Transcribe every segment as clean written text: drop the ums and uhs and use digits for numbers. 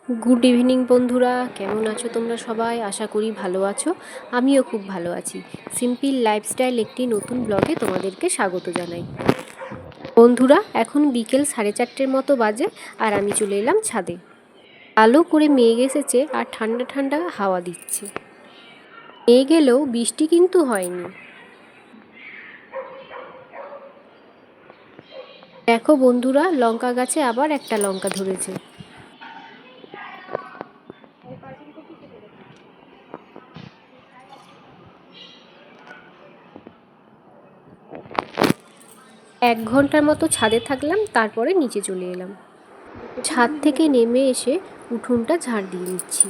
Good evening বন্ধুরা, কেমন আছো তোমরা সবাই? আশা করি ভালো আছো। আমিও খুব ভালো আছি। সিম্পল লাইফস্টাইল একটি নতুন ব্লগে তোমাদেরকে স্বাগত জানাই। বন্ধুরা, এখন বিকেল 4:30 মতো বাজে, আর আমি চলে এলাম ছাদে। আলো করে মেঘ এসেছে আর ঠান্ডা ঠান্ডা হাওয়া দিচ্ছে। মেঘ এলেও বৃষ্টি কিন্তু হয়নি। দেখো বন্ধুরা, লঙ্কা গাছে আবার একটা লঙ্কা ধরেছে। এক ঘন্টার মতো ছাদে থাকলাম, তারপরে নিচে চলে এলাম। ছাদ থেকে নেমে এসে উঠোনটা ঝাড় দিয়ে নিচ্ছি।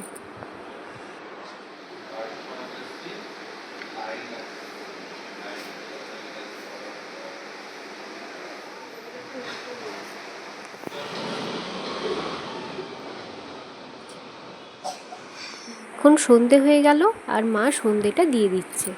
এখন সন্ধে হয়ে গেল আর মা সন্ধেটা দিয়ে দিচ্ছে।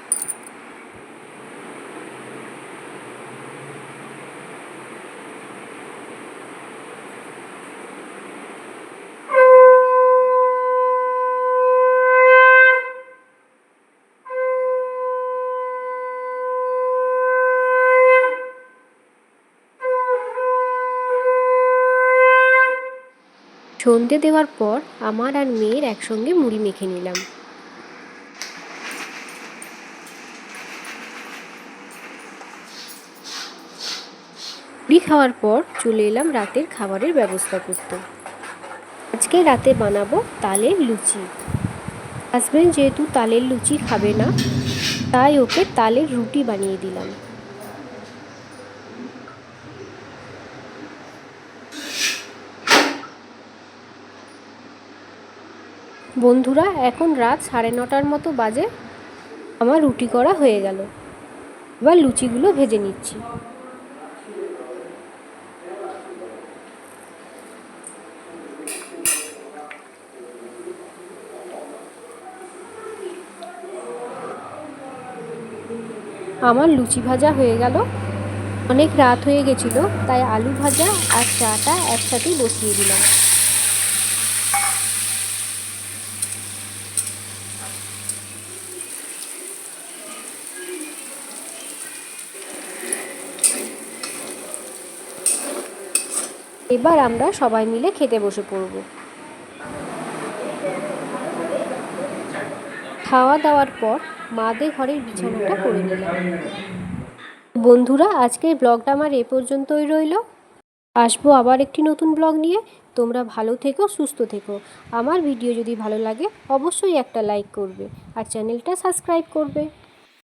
সন্ধে দেওয়ার পর আমার আর মেয়ের একসঙ্গে মুড়ি মেখে নিলাম। মুড়ি খাওয়ার পর চলে এলাম রাতের খাবারের ব্যবস্থা করতে। আজকে রাতে বানাবো তালের লুচি। হাজব্যান্ড যেহেতু তালের লুচি খাবে না, তাই ওকে তালের রুটি বানিয়ে দিলাম। বন্ধুরা, এখন রাত 9:30 মতো বাজে। আমার রুটি করা হয়ে গেল। এবার লুচিগুলো ভেজে নিচ্ছি। আমার লুচি ভাজা হয়ে গেল। অনেক রাত হয়ে গেছিল, তাই আলু ভাজা আর চাটা একসাথেই বসিয়ে দিলাম। এবার আমরা সবাই মিলে খেতে বসে পড়ব। খাওয়া দাওয়ার পর মাদের ঘরের বিছানাটা করে নিলাম। বন্ধুরা, আজকের ব্লগটা আমার এ পর্যন্তই রইল। আসবো আবার একটি নতুন ব্লগ নিয়ে। তোমরা ভালো থেকো, সুস্থ থেকো। আমার ভিডিও যদি ভালো লাগে অবশ্যই একটা লাইক করবে আর চ্যানেলটা সাবস্ক্রাইব করবে।